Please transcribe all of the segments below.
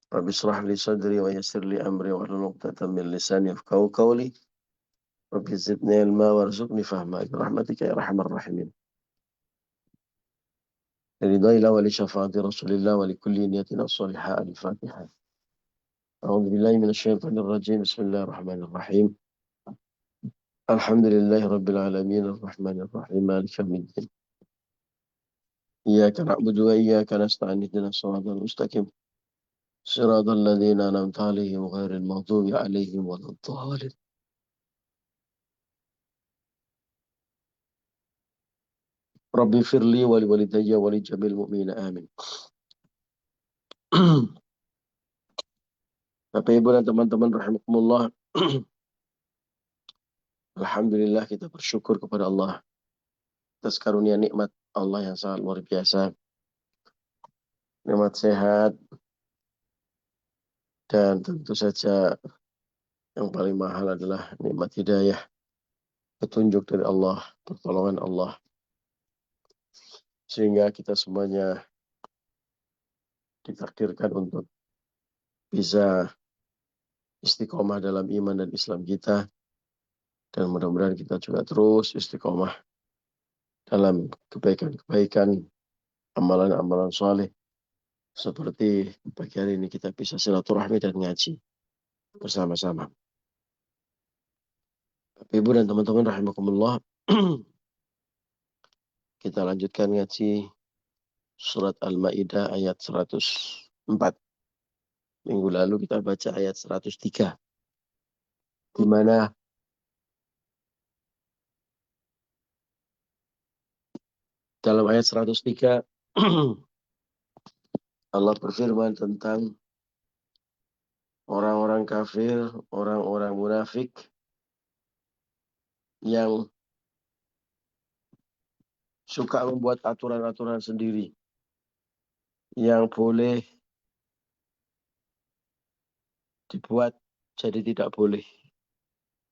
Rabbi shrah li sadri wa yassir li amri wahlul 'uqdatam min lisani yafqahu qawli. Rabbi zidni ilma warzuqni fahma birahmatika ya arhamar rahimin. Ridailah wa li syafaati Rasulillah wa li kulli niyatin as-salihah al-Fatihah. A'udzu billahi minasyaitonir rajim. Bismillahirrahmanirrahim. Alhamdulillahi rabbil alamin arrahmanir rahim maliki yaumiddin. Iyyaka na'budu wa iyyaka nasta'in ihdinas shiratal mustaqim. Shiratal ladzina an'amta 'alaihim ghairil maghdubi 'alaihim waladdallin. Rabbi firli wa li walidayya wa li jamil mu'minin amin. Bapak Ibu dan teman-teman rahimakumullah. Alhamdulillah kita bersyukur kepada Allah atas karunia nikmat Allah yang sangat luar biasa. Nikmat sehat dan tentu saja yang paling mahal adalah nikmat hidayah, petunjuk dari Allah, pertolongan Allah. Sehingga kita semuanya ditakdirkan untuk bisa istiqomah dalam iman dan Islam kita. Dan mudah-mudahan kita juga terus istiqomah dalam kebaikan-kebaikan, amalan-amalan soleh. Seperti pagi hari ini kita bisa silaturahmi dan ngaji bersama-sama. Ibu dan teman-teman rahimakumullah. Kita lanjutkan ngaji surat Al-Maidah ayat 104. Minggu lalu kita baca ayat 103. Di mana dalam ayat 103 Allah berfirman tentang orang-orang kafir, orang-orang munafik yang suka membuat aturan-aturan sendiri yang boleh dibuat jadi tidak boleh,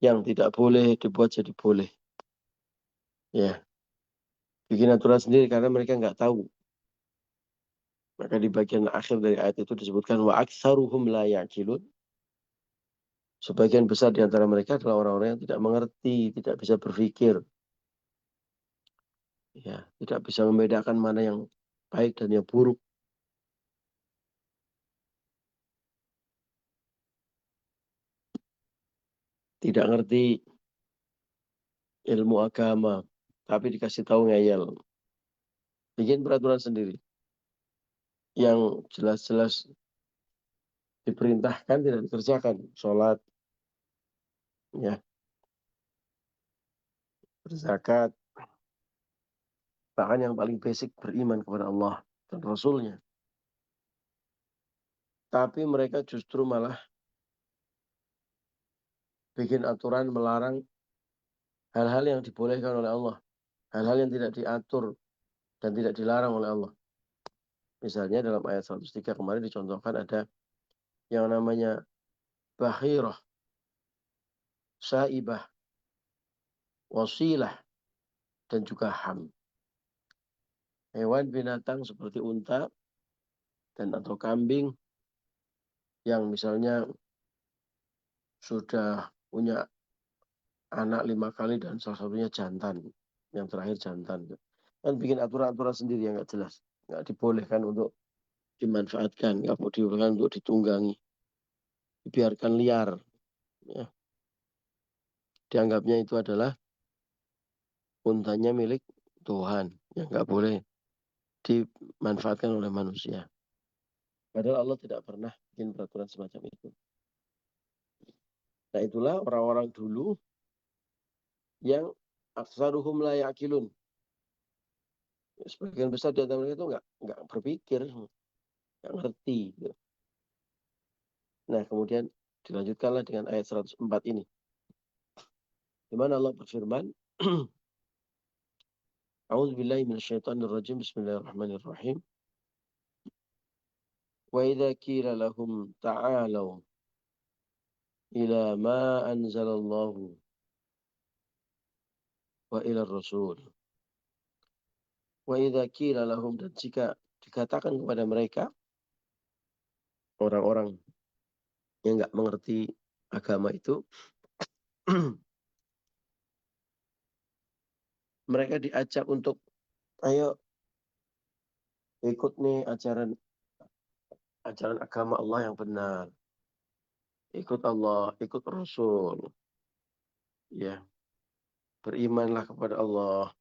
yang tidak boleh dibuat jadi boleh. Ya, bikin aturan sendiri karena mereka nggak tahu. Maka di bagian akhir dari ayat itu disebutkan wa aktsaruhum la ya'qilun. Sebagian besar di antara mereka adalah orang-orang yang tidak mengerti, tidak bisa berpikir. Ya, tidak bisa membedakan mana yang baik dan yang buruk. Tidak ngerti ilmu agama, tapi dikasih tahu ngeyel. Bikin peraturan sendiri. Yang jelas-jelas diperintahkan tidak dikerjakan. Sholat, ya, berzakat, bahkan yang paling basic beriman kepada Allah dan Rasulnya. Tapi mereka justru malah bikin aturan melarang hal-hal yang dibolehkan oleh Allah. Hal-hal yang tidak diatur dan tidak dilarang oleh Allah. Misalnya dalam ayat 103 kemarin dicontohkan ada yang namanya bahirah, saibah, wasilah, dan juga ham. Hewan binatang seperti unta dan atau kambing yang misalnya sudah punya anak 5 kali dan salah satunya jantan. Yang terakhir jantan. Kan bikin aturan-aturan sendiri yang nggak jelas. Nggak dibolehkan untuk dimanfaatkan. Nggak dibolehkan untuk ditunggangi. Dibiarkan liar. Ya. Dianggapnya itu adalah untanya milik Tuhan. Yang nggak boleh dimanfaatkan oleh manusia. Padahal Allah tidak pernah bikin peraturan semacam itu. Nah itulah orang-orang dulu yang aksaruhum la ya'qilun. Sebagian besar di antara mereka itu nggak berpikir, nggak ngerti. Gitu. Nah kemudian dilanjutkanlah dengan ayat 104 ini. Di mana Allah berfirman, A'udzubillahi minasyaitonirrajim. Bismillahirrahmanirrahim. Wa idza qila lahum ta'alu ila ma anzalallahu wa ila rasul. Wa idza qila lahum, dan jika dikatakan kepada mereka orang-orang yang nggak mengerti agama itu, mereka diajak untuk, ayo ikut nih ajaran agama Allah yang benar. Ikut Allah, ikut Rasul. Ya, berimanlah kepada Allah,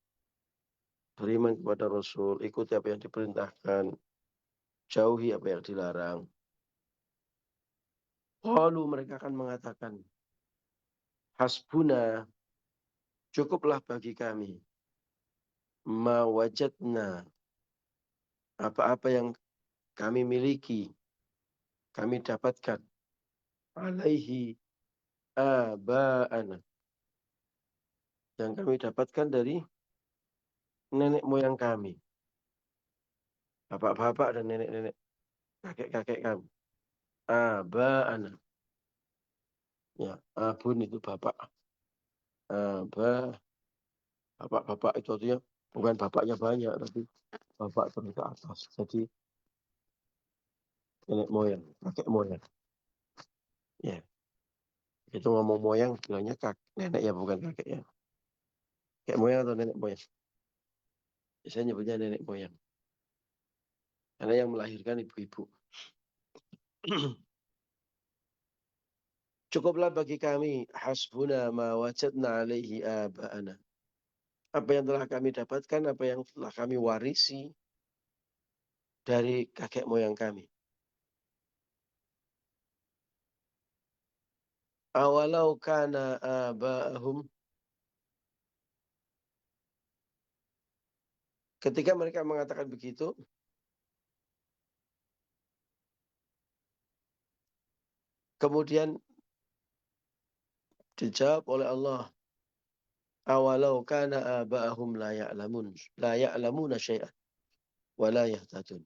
beriman kepada Rasul, ikuti apa yang diperintahkan, jauhi apa yang dilarang. Lalu mereka akan mengatakan, hasbuna, cukuplah bagi kami, ma wajadna, apa-apa yang kami miliki, kami dapatkan, alaihi aba'ana, yang kami dapatkan dari nenek moyang kami, bapak-bapak dan nenek-nenek, kakek-kakek kami. Aba'ana. Ya, abun itu bapak. Bapak-bapak itu artinya bukan bapaknya banyak, tapi bapak terus ke atas. Jadi nenek moyang, kakek moyang. Ya, itu ngomong moyang bilangnya nenek ya, bukan kakek ya. Kakek moyang atau nenek moyang? Saya nyebutnya nenek moyang. Karena yang melahirkan ibu-ibu. Cukuplah bagi kami hasbuna ma wajadna alaihi aba'ana. Apa yang telah kami dapatkan, apa yang telah kami warisi dari kakek moyang kami. Awalau kana aba'ahum. Ketika mereka mengatakan begitu, kemudian dijawab oleh Allah, awalau kana aba'ahum la ya'lamuna syai'an wa la yahtadun.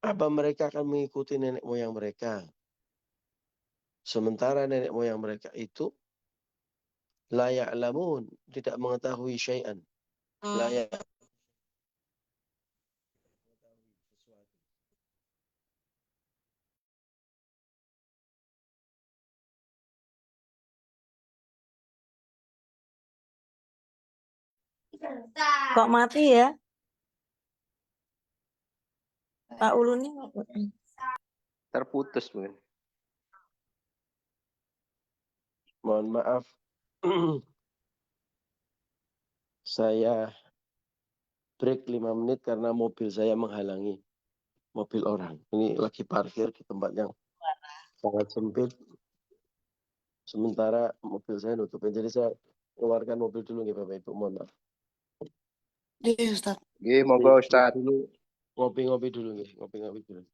Apa mereka akan mengikuti nenek moyang mereka? Sementara nenek moyang mereka itu la ya'lamun, tidak mengetahui syai'an. La ya'lamun sesuatu. Kok mati ya? Pak Ulunnya nggak? Terputus mungkin. Mohon maaf. Saya break 5 menit karena mobil saya menghalangi mobil orang. Ini lagi parkir di tempat yang sangat sempit. Sementara mobil saya nutupin. Jadi saya keluarkan mobil dulu nih Bapak Ibu. Mohon maaf. Iya, Ustaz. Nggih, monggo Ustaz. Dulu ngopi-ngopi dulu nih, ngopi-ngopi dulu.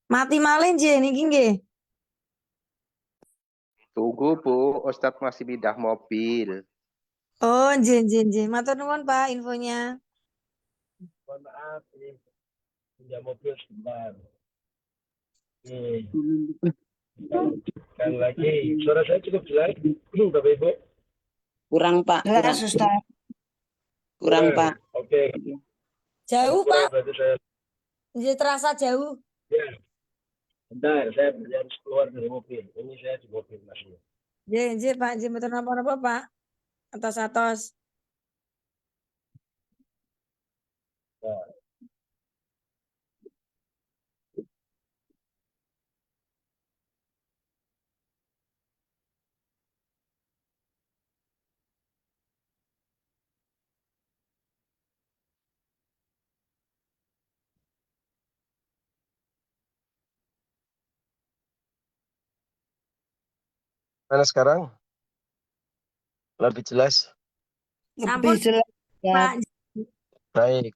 Mati malih nggih niki nggih. Tunggu Bu, Ustaz masih pindah mobil. Oh, nggih. Matur nuwun Pak infonya. Mohon maaf, ini pinjam mobil sebentar. Sekali lagi, suara saya cukup jelas, Bapak Ibu? Kurang Pak, Jelas Ustaz. kurang Pak. Oke. Jauh Kurang Pak. berarti saya. Nggih terasa jauh. Ya. Bentar, saya harus keluar dari mobil. Ini saya di mobil masih. Pak, motor napa Pak? Atos-atos. Mana sekarang? Lebih jelas? Sampun, Lebih jelas, Pak. Baik.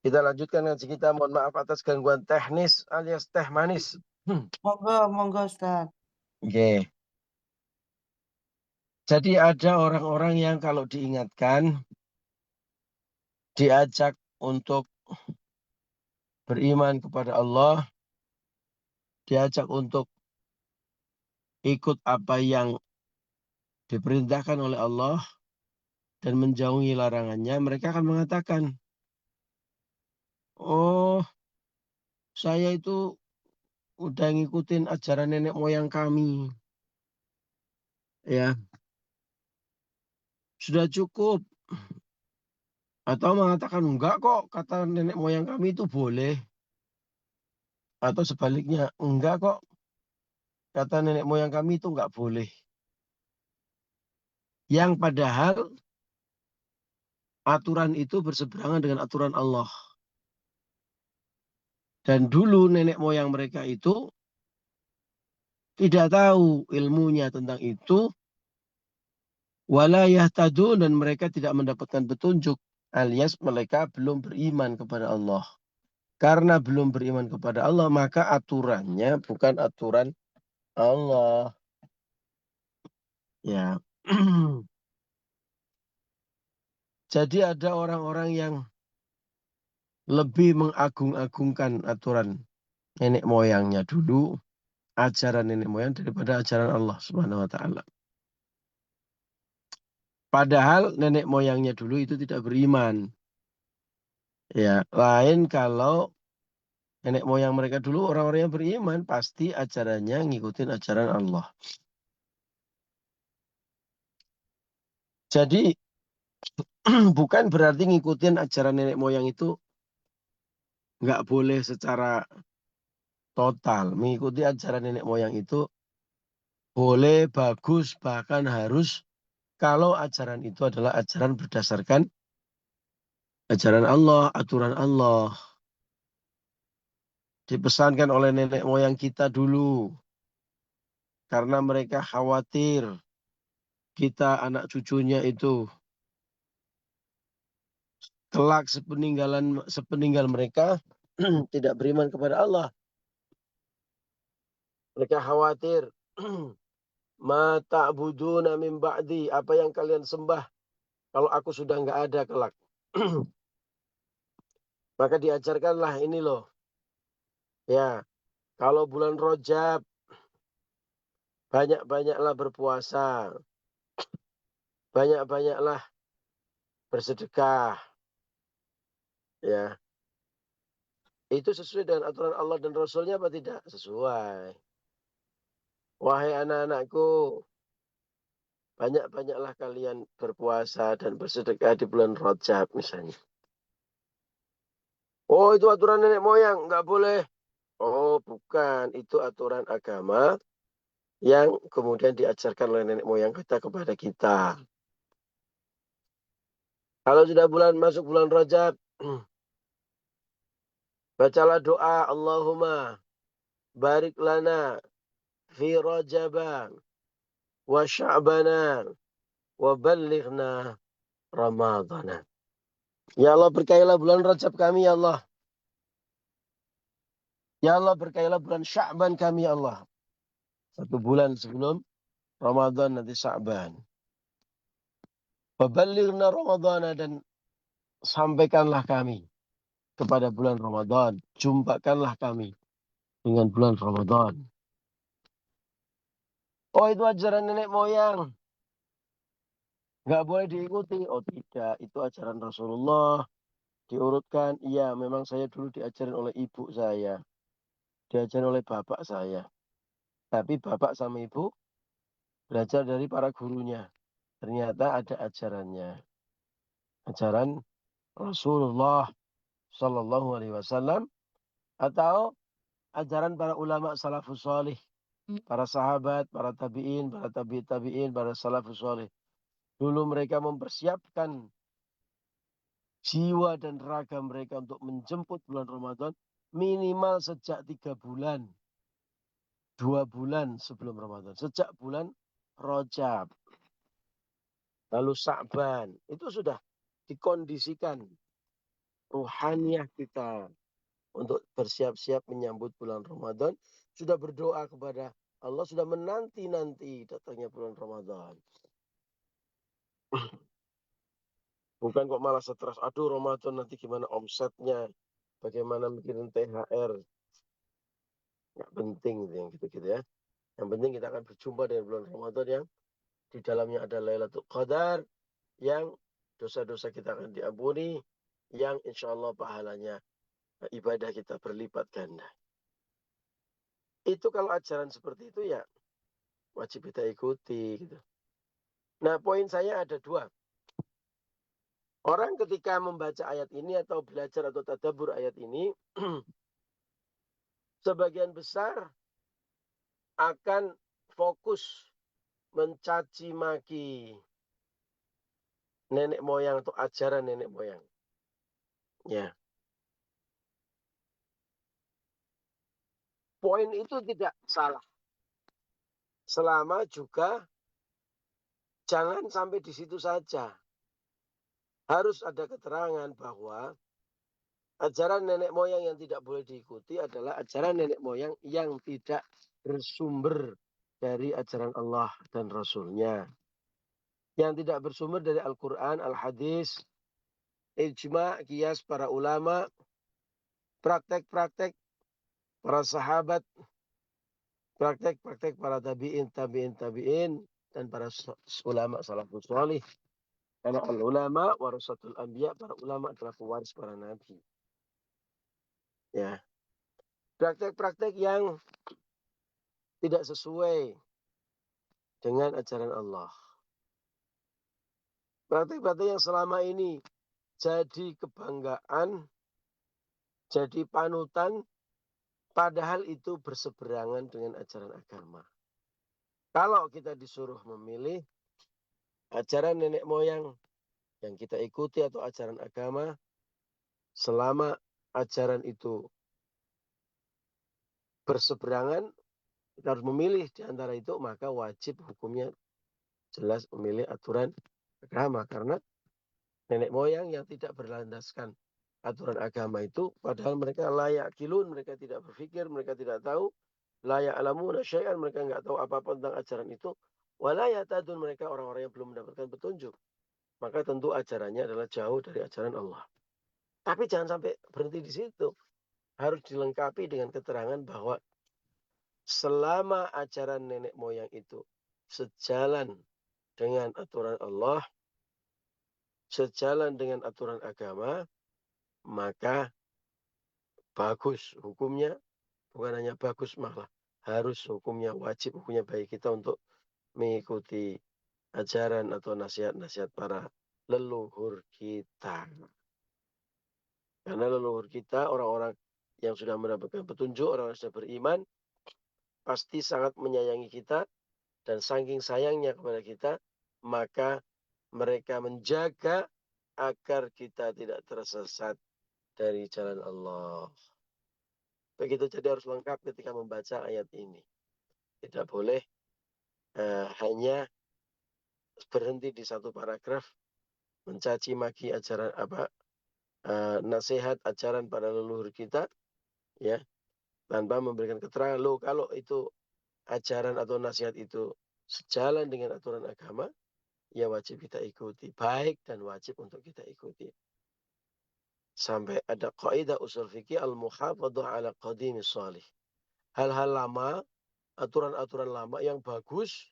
Kita lanjutkan ngaji kita. Mohon maaf atas gangguan teknis alias teh manis. Monggo, Ustaz. Oke. Jadi ada orang-orang yang kalau diingatkan, diajak untuk beriman kepada Allah, diajak untuk ikut apa yang diperintahkan oleh Allah dan menjauhi larangannya, mereka akan mengatakan, oh, saya itu udah ngikutin ajaran nenek moyang kami. Ya, sudah cukup. Atau mengatakan, enggak kok, kata nenek moyang kami itu boleh. Atau sebaliknya, enggak kok, kata nenek moyang kami itu enggak boleh. Yang padahal aturan itu berseberangan dengan aturan Allah. Dan dulu nenek moyang mereka itu tidak tahu ilmunya tentang itu, wala yahtadun, dan mereka tidak mendapatkan petunjuk, alias mereka belum beriman kepada Allah. Karena belum beriman kepada Allah, maka aturannya bukan aturan Allah. Ya. Jadi ada orang-orang yang lebih mengagung-agungkan aturan nenek moyangnya dulu, ajaran nenek moyang daripada ajaran Allah Subhanahu wa taala. Padahal nenek moyangnya dulu itu tidak beriman. Ya, lain kalau nenek moyang mereka dulu orang-orang yang beriman, pasti ajarannya ngikutin ajaran Allah. Jadi bukan berarti ngikutin ajaran nenek moyang itu nggak boleh secara total. Mengikuti ajaran nenek moyang itu boleh, bagus, bahkan harus kalau ajaran itu adalah ajaran berdasarkan ajaran Allah, aturan Allah. Dipesankan oleh nenek moyang kita dulu. Karena mereka khawatir kita anak cucunya itu kelak sepeninggal mereka tidak beriman kepada Allah. Mereka khawatir ma ta'buduna min ba'di, apa yang kalian sembah kalau aku sudah nggak ada kelak. Maka diajarkanlah ini loh. Ya, kalau bulan Rajab banyak-banyaklah berpuasa. Banyak-banyaklah bersedekah. Ya, itu sesuai dengan aturan Allah dan Rasulnya apa tidak? Sesuai. Wahai anak-anakku, banyak-banyaklah kalian berpuasa dan bersedekah di bulan Rajab misalnya. Oh, itu aturan nenek moyang, nggak boleh. Oh, bukan. Itu aturan agama yang kemudian diajarkan oleh nenek moyang kita kepada kita. Kalau sudah masuk bulan Rajab, bacalah doa, Allahumma barik lana fi Rajaba wa Sya'bana wa ballighna Ramadana. Ya Allah, berkahilah bulan Rajab kami, ya Allah. Ya Allah, berkahilah bulan Sya'ban kami, ya Allah. 1 bulan sebelum Ramadan nanti Sya'ban. Wa ballighna Ramadana, dan sampaikanlah kami kepada bulan Ramadan. Jumpakanlah kami dengan bulan Ramadan. Oh, itu ajaran nenek moyang. Nggak boleh diikuti. Oh tidak, itu ajaran Rasulullah. Diurutkan, iya memang saya dulu diajarin oleh ibu saya. diajar oleh bapak saya. Tapi bapak sama ibu belajar dari para gurunya. Ternyata ada ajarannya. Ajaran Rasulullah Sallallahu Alaihi Wasallam atau ajaran para ulama salafus salih, para sahabat, para tabi'in, para tabi'in, para salafus salih. Dulu mereka mempersiapkan jiwa dan raga mereka untuk menjemput bulan Ramadan minimal sejak 3 bulan. 2 bulan sebelum Ramadan. Sejak bulan Rajab. Lalu Sa'ban. Itu sudah dikondisikan ruhaniah kita untuk bersiap-siap menyambut bulan Ramadan. Sudah berdoa kepada Allah. Sudah menanti-nanti datangnya bulan Ramadan. Bukan kok malah stres. Aduh Ramadan nanti gimana omsetnya. Bagaimana mikirin THR. Nggak penting yang gitu-gitu ya. Yang penting kita akan berjumpa dengan bulan Ramadan yang di dalamnya ada Lailatul Qadar, yang dosa-dosa kita akan diampuni, yang insya Allah pahalanya ibadah kita berlipat ganda. Itu kalau ajaran seperti itu ya wajib kita ikuti. Gitu. Nah poin saya ada 2. Orang ketika membaca ayat ini atau belajar atau tadabbur ayat ini, sebagian besar akan fokus mencaci maki nenek moyang atau ajaran nenek moyang. Ya. Poin itu tidak salah. Selama juga jangan sampai di situ saja. Harus ada keterangan bahwa ajaran nenek moyang yang tidak boleh diikuti adalah ajaran nenek moyang yang tidak bersumber dari ajaran Allah dan Rasulnya. Yang tidak bersumber dari Al-Quran, Al-Hadis, ijma, qiyas para ulama, praktek-praktek para sahabat, praktek-praktek para tabi'in, dan para ulama salafus salih. Karena al-ulama warasatul anbiya, para ulama adalah pewaris para nabi. Ya. Praktek-praktek yang tidak sesuai dengan ajaran Allah. Praktek-praktek yang selama ini jadi kebanggaan, jadi panutan, padahal itu berseberangan dengan ajaran agama. Kalau kita disuruh memilih ajaran nenek moyang yang kita ikuti atau ajaran agama, selama ajaran itu berseberangan, kita harus memilih di antara itu, maka wajib hukumnya jelas memilih aturan agama. Karena nenek moyang yang tidak berlandaskan aturan agama itu, padahal mereka layak kilun, mereka tidak berpikir, mereka tidak tahu, layak alamuna syai'an, mereka nggak tahu apa-apa tentang ajaran itu, walayatadun, mereka orang-orang yang belum mendapatkan petunjuk. Maka tentu ajarannya adalah jauh dari ajaran Allah. Tapi jangan sampai berhenti di situ. Harus dilengkapi dengan keterangan bahwa selama ajaran nenek moyang itu sejalan dengan aturan Allah, sejalan dengan aturan agama, maka bagus hukumnya, bukan hanya bagus malah harus hukumnya, wajib hukumnya bagi kita untuk mengikuti ajaran atau nasihat-nasihat para leluhur kita. Karena leluhur kita, orang-orang yang sudah mendapatkan petunjuk, orang-orang yang sudah beriman, pasti sangat menyayangi kita, dan saking sayangnya kepada kita, maka mereka menjaga agar kita tidak tersesat dari jalan Allah. Begitu, jadi harus lengkap ketika membaca ayat ini. Tidak boleh hanya berhenti di satu paragraf mencaci maki ajaran nasihat ajaran pada leluhur kita, ya, tanpa memberikan keterangan. Loh, kalau itu ajaran atau nasihat itu sejalan dengan aturan agama, ya wajib kita ikuti, baik dan wajib untuk kita ikuti. Sampai ada kaidah usul fikih al-muhafadzah ala qadimi shalih. Hal-hal lama, aturan-aturan lama yang bagus,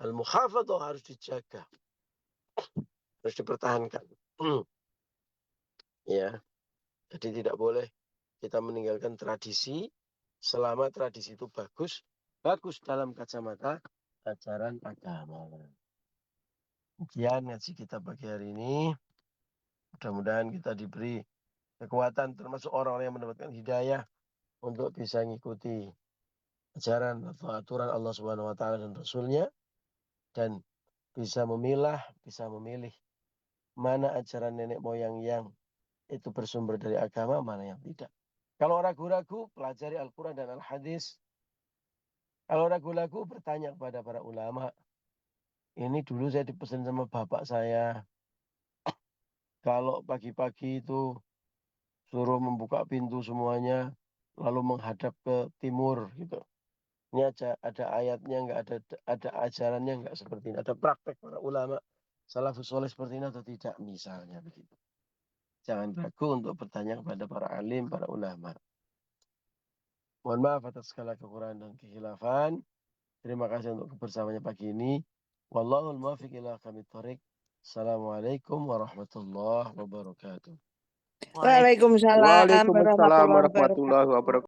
al-muhafadzah harus dijaga, harus dipertahankan. Ya, jadi tidak boleh kita meninggalkan tradisi selama tradisi itu bagus dalam kacamata ajaran agama. Sekian ngaji kita pagi hari ini. Mudah-mudahan kita diberi kekuatan termasuk orang-orang yang mendapatkan hidayah untuk bisa mengikuti ajaran atau aturan Allah Subhanahu wa taala dan Rasul-Nya, dan bisa memilah, bisa memilih mana ajaran nenek moyang yang itu bersumber dari agama, mana yang tidak. Kalau ragu-ragu, pelajari Al-Quran dan Al-Hadis. Kalau ragu-ragu, bertanya kepada para ulama. Ini dulu saya dipesan sama bapak saya, kalau pagi-pagi itu suruh membuka pintu semuanya, lalu menghadap ke timur gitu. Ini ada ayatnya, nggak ada ajarannya, nggak seperti ini. Ada praktek para ulama salafus soleh seperti ini atau tidak, misalnya begitu. Jangan ragu untuk bertanya kepada para alim, para ulama. Mohon maaf atas segala kekurangan dan kekhilafan. Terima kasih untuk kebersamaannya pagi ini. Wallahul muwaffiq ila aqwamit thoriq. Assalamualaikum warahmatullahi wabarakatuh. Waalaikumsalam Waalaikumsalam warahmatullahi warahmatullahi wabarakatuh. wabarakatuh.